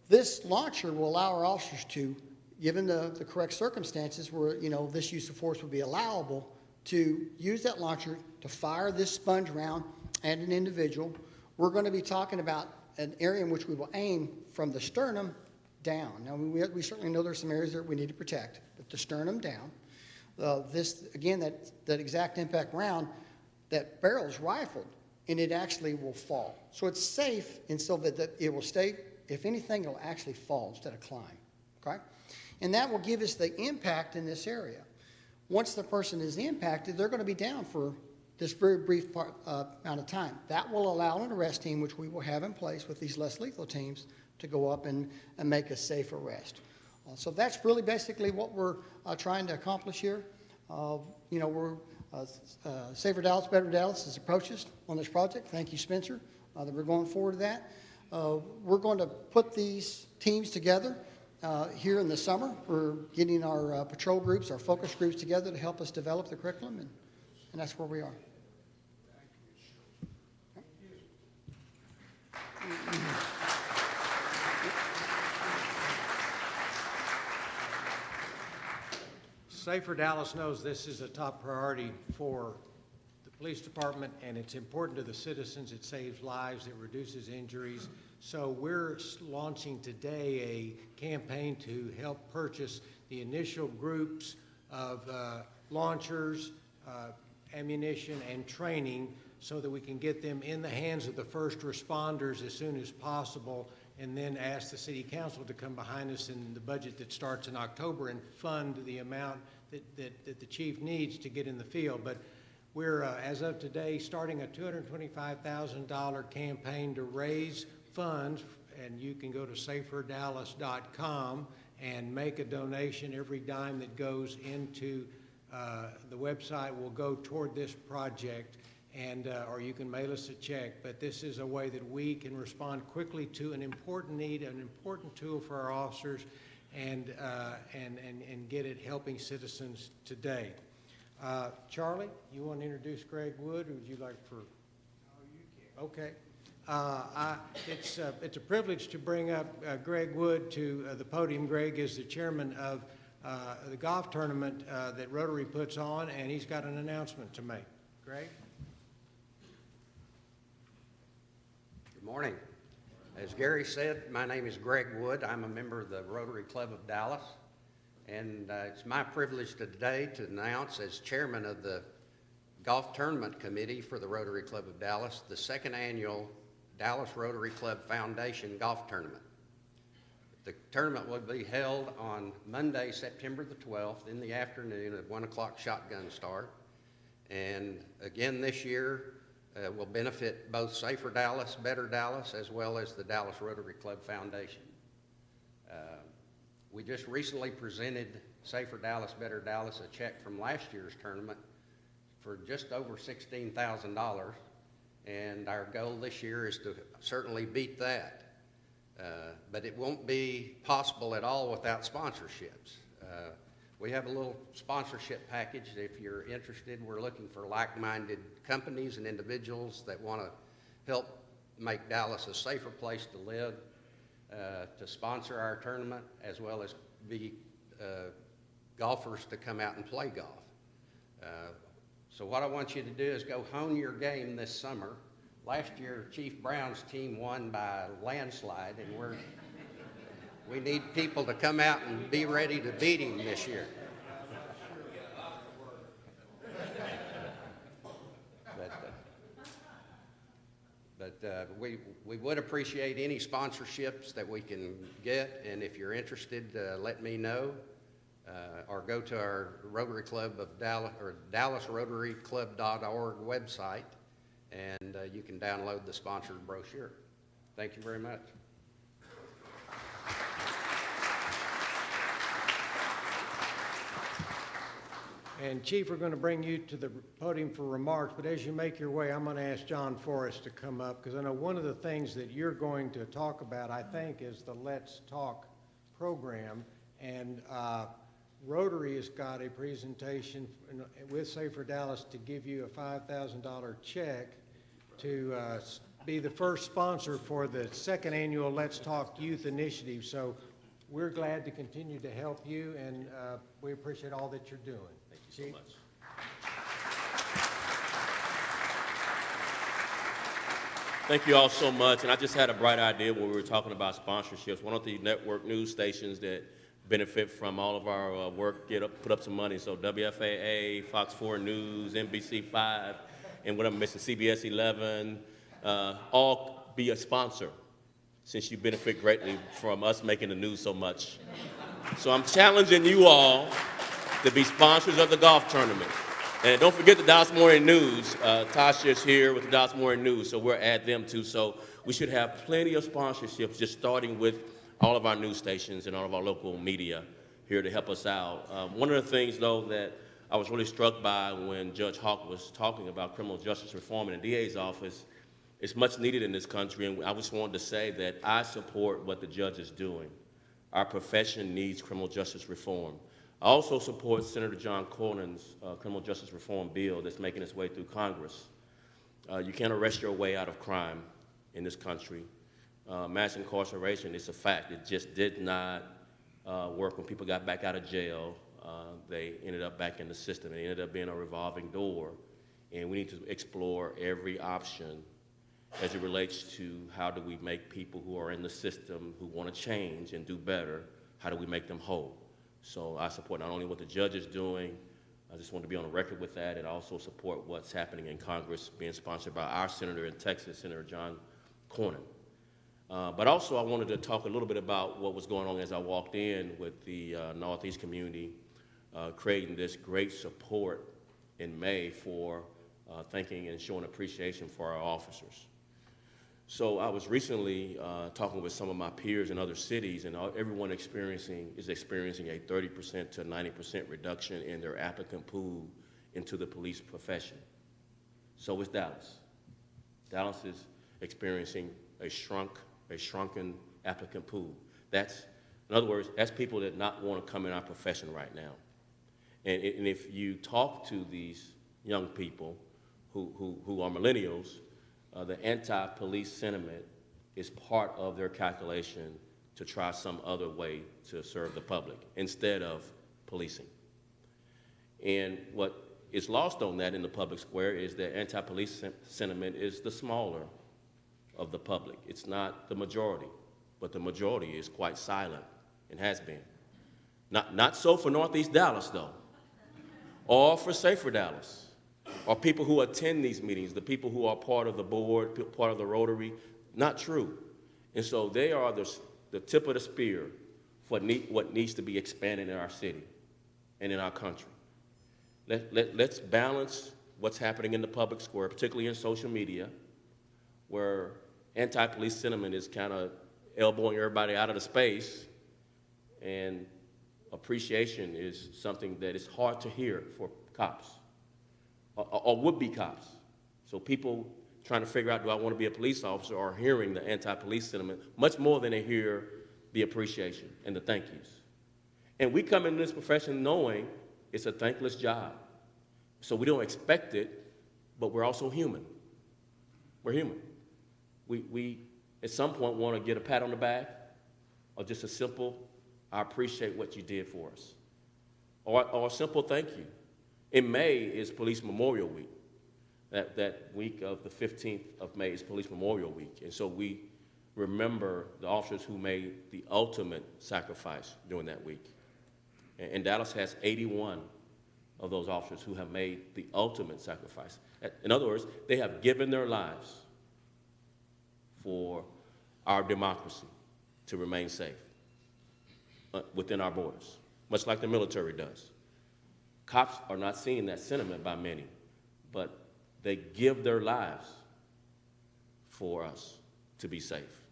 this launcher will allow our officers to, given the correct circumstances where, you know, this use of force would be allowable, to use that launcher to fire this sponge round at an individual. We're going to be talking about an area in which we will aim from the sternum down. Now, we certainly know there's some areas that we need to protect, but the sternum down. This, again, that exact impact round, that barrel is rifled, and it actually will fall. So it's safe, and so that it will stay, if anything, it'll actually fall instead of climb, okay? And that will give us the impact in this area. Once the person is impacted, they're going to be down for this very brief amount of time. That will allow an arrest team, which we will have in place with these less lethal teams, to go up and make a safe arrest. So that's really basically what we're trying to accomplish here. You know, we're Safer Dallas, Better Dallas has approached us on this project. Thank you, Spencer, that we're going forward to that. We're going to put these teams together here in the summer. We're getting our patrol groups, our focus groups together to help us develop the curriculum, and that's where we are. Safer Dallas knows this is a top priority for the police department, and it's important to the citizens. It saves lives, it reduces injuries. So we're launching today a campaign to help purchase the initial groups of launchers, ammunition and training so that we can get them in the hands of the first responders as soon as possible, and then ask the city council to come behind us in the budget that starts in October and fund the amount that the chief needs to get in the field. But we're, as of today, starting a $225,000 campaign to raise funds, and you can go to SaferDallas.com and make a donation. Every dime that goes into the website will go toward this project, and or you can mail us a check. But this is a way that we can respond quickly to an important need, an important tool for our officers, and get it helping citizens today. Charlie, you want to introduce Greg Wood, or would you like for? Oh, you can. Okay. It's a privilege to bring up Greg Wood to the podium. Greg is the chairman of the golf tournament that Rotary puts on, and he's got an announcement to make. Greg? Good morning. As Gary said, my name is Greg Wood. I'm a member of the Rotary Club of Dallas, and it's my privilege today to announce, as chairman of the Golf Tournament Committee for the Rotary Club of Dallas, the second annual Dallas Rotary Club Foundation Golf Tournament. The tournament will be held on Monday, September the 12th in the afternoon at 1 o'clock shotgun start. And again this year will benefit both Safer Dallas, Better Dallas, as well as the Dallas Rotary Club Foundation. We just recently presented Safer Dallas, Better Dallas a check from last year's tournament for just over $16,000. And our goal this year is to certainly beat that. But it won't be possible at all without sponsorships. We have a little sponsorship package. If you're interested, we're looking for like-minded companies and individuals that want to help make Dallas a safer place to live, to sponsor our tournament, as well as be golfers to come out and play golf. So what I want you to do is go hone your game this summer. Last year, Chief Brown's team won by a landslide, and we need people to come out and be ready to beat him this year. But we would appreciate any sponsorships that we can get, and if you're interested, let me know. Or go to our Rotary Club of Dallas, or DallasRotaryClub.org website, and you can download the sponsored brochure. Thank you very much. And Chief, we're going to bring you to the podium for remarks, but as you make your way, I'm going to ask John Forrest to come up, because I know one of the things that you're going to talk about, I think, is the Let's Talk program. And Rotary has got a presentation with Safer Dallas to give you a $5,000 check to be the first sponsor for the second annual Let's Talk Youth Initiative. So we're glad to continue to help you, and we appreciate all that you're doing. Thank you so much. Thank you all so much. And I just had a bright idea when we were talking about sponsorships. One of the network news stations that benefit from all of our work put up some money. So WFAA, Fox 4 News, NBC 5, and what I'm missing, CBS 11, all be a sponsor, since you benefit greatly from us making the news so much. So I'm challenging you all to be sponsors of the golf tournament. And don't forget the Dallas Morning News. Tasha's here with the Dallas Morning News, so we'll add them too. So we should have plenty of sponsorships, just starting with all of our news stations and all of our local media here to help us out. One of the things, though, that I was really struck by when Judge Hawk was talking about criminal justice reform in the DA's office, it's much needed in this country, and I just wanted to say that I support what the judge is doing. Our profession needs criminal justice reform. I also support Senator John Cornyn's criminal justice reform bill that's making its way through Congress. You can't arrest your way out of crime in this country. Mass incarceration is a fact. It just did not work when people got back out of jail. They ended up back in the system. It ended up being a revolving door. And we need to explore every option as it relates to how do we make people who are in the system who want to change and do better, how do we make them whole? So I support not only what the judge is doing, I just want to be on the record with that and also support what's happening in Congress, being sponsored by our senator in Texas, Senator John Cornyn. But also I wanted to talk a little bit about what was going on as I walked in with the Northeast community, creating this great support in May for thanking and showing appreciation for our officers. So I was recently talking with some of my peers in other cities, and everyone is experiencing a 30% to 90% reduction in their applicant pool into the police profession. So is Dallas. Dallas is experiencing a shrunken applicant pool. That's, in other words, that's people that not want to come in our profession right now. And if you talk to these young people who are millennials, the anti-police sentiment is part of their calculation to try some other way to serve the public instead of policing. And what is lost on that in the public square is that anti-police sentiment is the smaller of the public. It's not the majority, but the majority is quite silent and has been. Not so for Northeast Dallas, though, or for Safer Dallas, or people who attend these meetings, the people who are part of the board, part of the Rotary. Not true. And so they are the tip of the spear for what needs to be expanded in our city and in our country. Let's balance what's happening in the public square, particularly in social media, where anti-police sentiment is kind of elbowing everybody out of the space, and appreciation is something that is hard to hear for cops or would-be cops. So people trying to figure out, do I want to be a police officer, are hearing the anti-police sentiment much more than they hear the appreciation and the thank yous. And we come into this profession knowing it's a thankless job. So we don't expect it, but we're also human. We're human. We at some point want to get a pat on the back or just a simple, I appreciate what you did for us, or a simple thank you. In May is Police Memorial Week. That week of the 15th of May is Police Memorial Week. And so we remember the officers who made the ultimate sacrifice during that week. And Dallas has 81 of those officers who have made the ultimate sacrifice. In other words, they have given their lives for our democracy to remain safe within our borders, much like the military does. Cops are not seeing that sentiment by many, but they give their lives for us to be safe.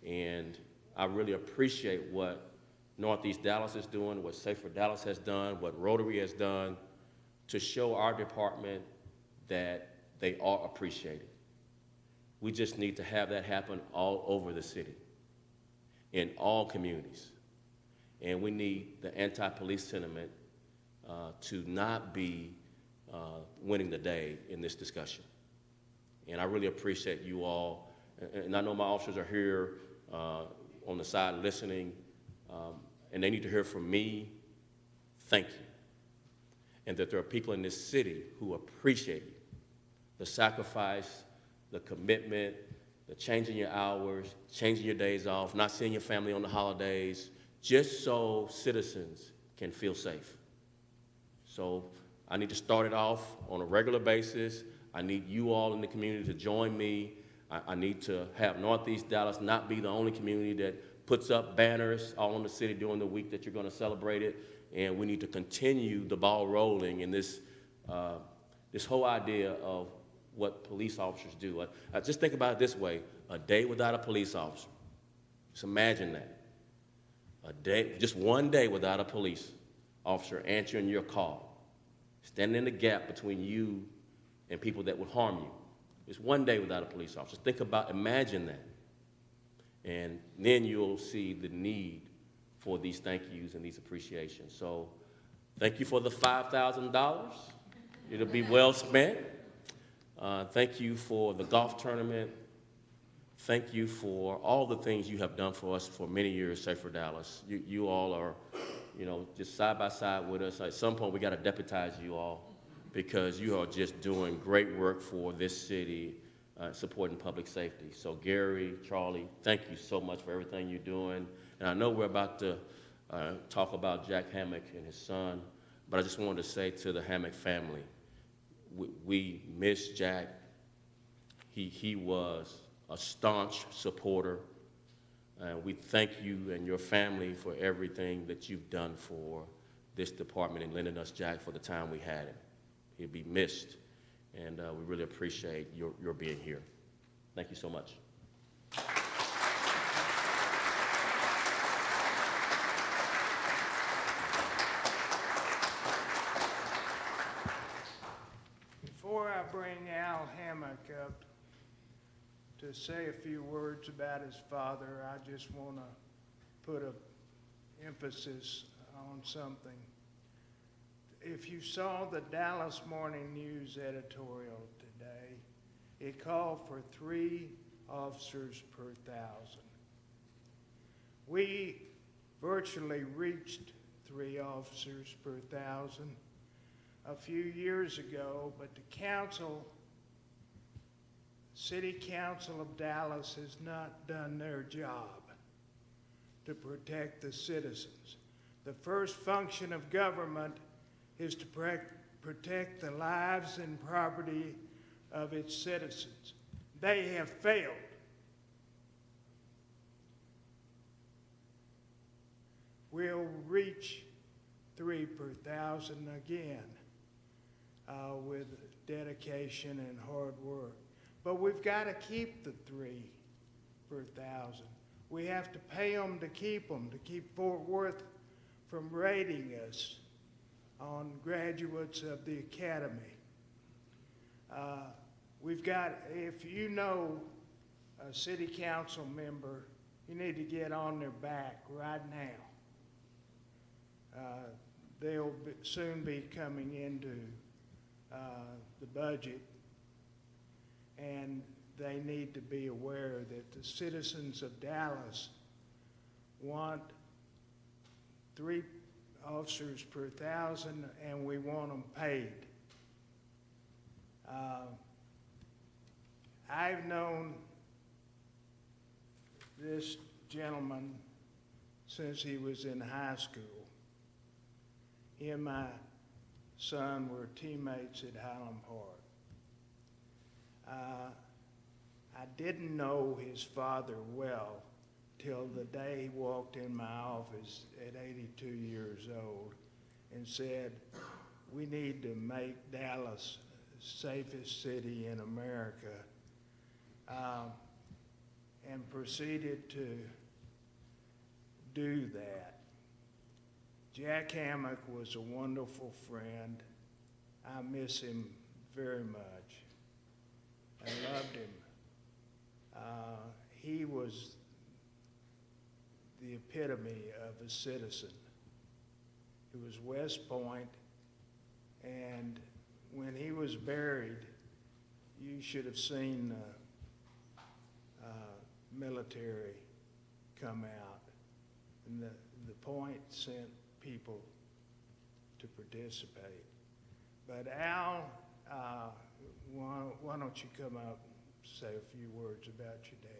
And I really appreciate what Northeast Dallas is doing, what Safer Dallas has done, what Rotary has done to show our department that they are appreciated. We just need to have that happen all over the city, in all communities. And we need the anti-police sentiment to not be winning the day in this discussion. And I really appreciate you all. And I know my officers are here on the side listening, and they need to hear from me, thank you. And that there are people in this city who appreciate you, the sacrifice, the commitment, the changing your hours, changing your days off, not seeing your family on the holidays, just so citizens can feel safe. So I need to start it off on a regular basis. I need you all in the community to join me. I need to have Northeast Dallas not be the only community that puts up banners all in the city during the week that you're going to celebrate it. And we need to continue the ball rolling in this, this whole idea of what police officers do. I just think about it this way: a day without a police officer. Just imagine that. A day, just one day without a police officer answering your call, standing in the gap between you and people that would harm you. Just one day without a police officer. Think about, imagine that. And then you'll see the need for these thank yous and these appreciations. So thank you for the $5,000. It'll be well spent. Thank you for the golf tournament. Thank you for all the things you have done for us for many years, Safer Dallas. You all are, just side by side with us. At some point, we got to deputize you all because you are just doing great work for this city, supporting public safety. So Gary, Charlie, thank you so much for everything you're doing. And I know we're about to talk about Jack Hammock and his son, But I just wanted to say to the Hammock family, we miss Jack. He was a staunch supporter. We thank you and your family for everything that you've done for this department and lending us Jack for the time we had him. He'll be missed, and we really appreciate your being here. Thank you so much. Before I bring Al Hammock up to say a few words about his father, I just want to put an emphasis on something. If you saw the Dallas Morning News editorial today, it called for 3 officers per 1,000. We virtually reached 3 officers per 1,000 a few years ago, but the City Council of Dallas has not done their job to protect the citizens. The first function of government is to protect the lives and property of its citizens. They have failed. We'll reach 3 per 1,000 again with dedication and hard work. But we've got to keep the 3 per 1,000. We have to pay them to keep them, to keep Fort Worth from rating us on graduates of the academy. We've got, if you know a city council member, you need to get on their back right now. They'll soon be coming into the budget, and they need to be aware that the citizens of Dallas want 3 officers per 1,000, and we want them paid. I've known this gentleman since he was in high school. He and my son were teammates at Highland Park. I didn't know his father well till the day he walked in my office at 82 years old and said, "We need to make Dallas the safest city in America," and proceeded to do that. Jack Hammock was a wonderful friend. I miss him very much. I loved him. He was the epitome of a citizen. It was West Point, and when he was buried, you should have seen the military come out. And the Point sent people to participate. But Al, why don't you come up and say a few words about your dad?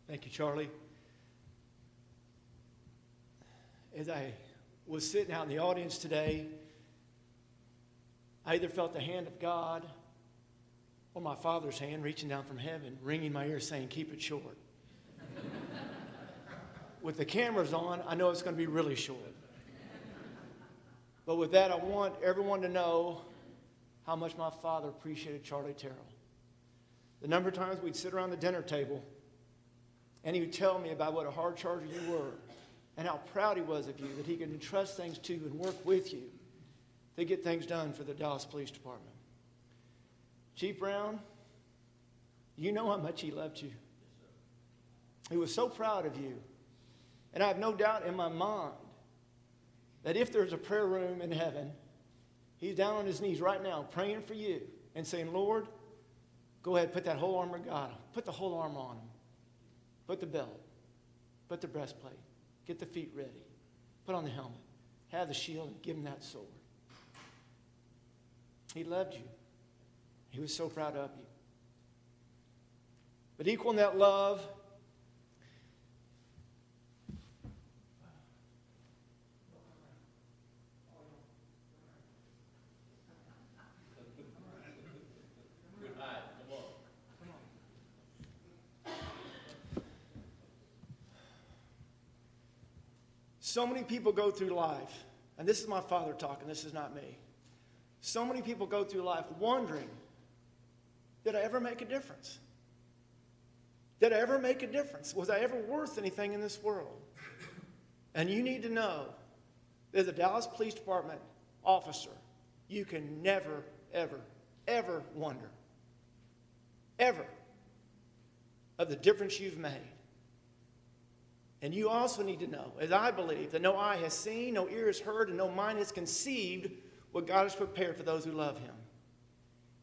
Thank you, Charlie. As I was sitting out in the audience today, I either felt the hand of God or my Father's hand reaching down from heaven, ringing my ear saying, "Keep it short." With the cameras on, I know it's going to be really short. But with that, I want everyone to know how much my father appreciated Charlie Terrell. The number of times we'd sit around the dinner table and he would tell me about what a hard charger you were and how proud he was of you, that he could entrust things to you and work with you to get things done for the Dallas Police Department. Chief Brown, you know how much he loved you. He was so proud of you. And I have no doubt in my mind that if there's a prayer room in heaven, he's down on his knees right now praying for you and saying, "Lord, go ahead, put that whole armor of God on. Put the whole armor on him. Put the belt. Put the breastplate. Get the feet ready. Put on the helmet. Have the shield and give him that sword." He loved you. He He was so proud of you. But equal in that love, so many people go through life, and this is my father talking, this is not me. So many people go through life wondering, did I ever make a difference? Did I ever make a difference? Was I ever worth anything in this world? And you need to know that as a Dallas Police Department officer, you can never, ever, ever wonder, ever, of the difference you've made. And you also need to know, as I believe, that no eye has seen, no ear has heard, and no mind has conceived what God has prepared for those who love him.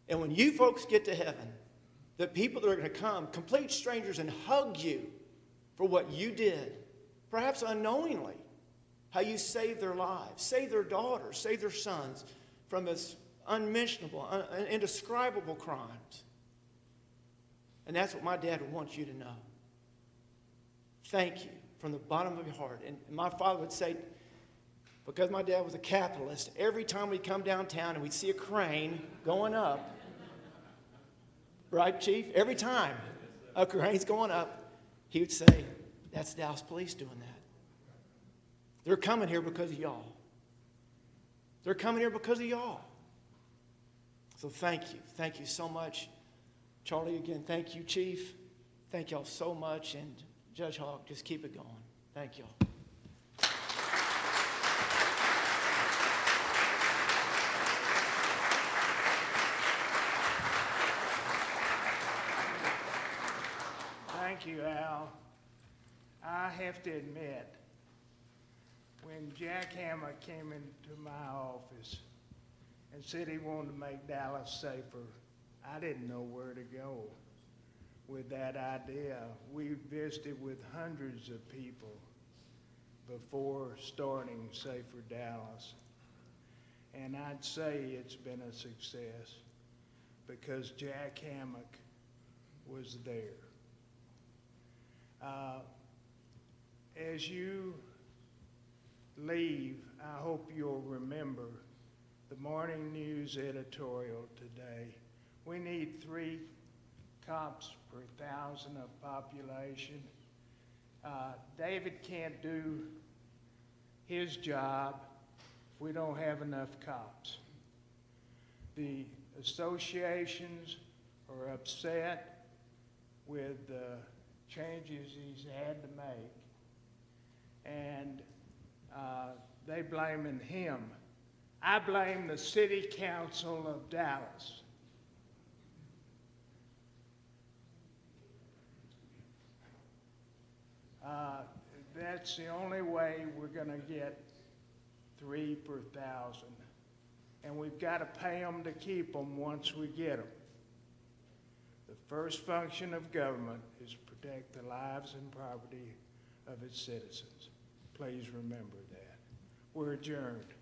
And when you folks get to heaven, the people that are going to come, complete strangers, and hug you for what you did, perhaps unknowingly, how you saved their lives, saved their daughters, saved their sons from this unmentionable, indescribable crimes. And that's what my dad wants you to know. Thank you from the bottom of your heart. And my father would say, because my dad was a capitalist, every time we'd come downtown and we'd see a crane going up, right, Chief? Every time a crane's going up, he would say, that's Dallas Police doing that. They're coming here because of y'all. They're coming here because of y'all. So thank you. Thank you so much. Charlie, again, thank you, Chief. Thank y'all so much. And Judge Hawk, just keep it going. Thank y'all. Thank you, Al. I have to admit, when Jack Hammer came into my office and said he wanted to make Dallas safer, I didn't know where to go with that idea. We visited with hundreds of people before starting Safer Dallas. And I'd say it's been a success because Jack Hammock was there. As you leave, I hope you'll remember the Morning News editorial today. We need 3 cops per 1,000 of population. David can't do his job if we don't have enough cops. The associations are upset with the changes he's had to make, and they blaming him. I blame the City Council of Dallas. That's the only way we're going to get 3 per 1,000. And we've got to pay them to keep them once we get them. The first function of government is to protect the lives and property of its citizens. Please remember that. We're adjourned.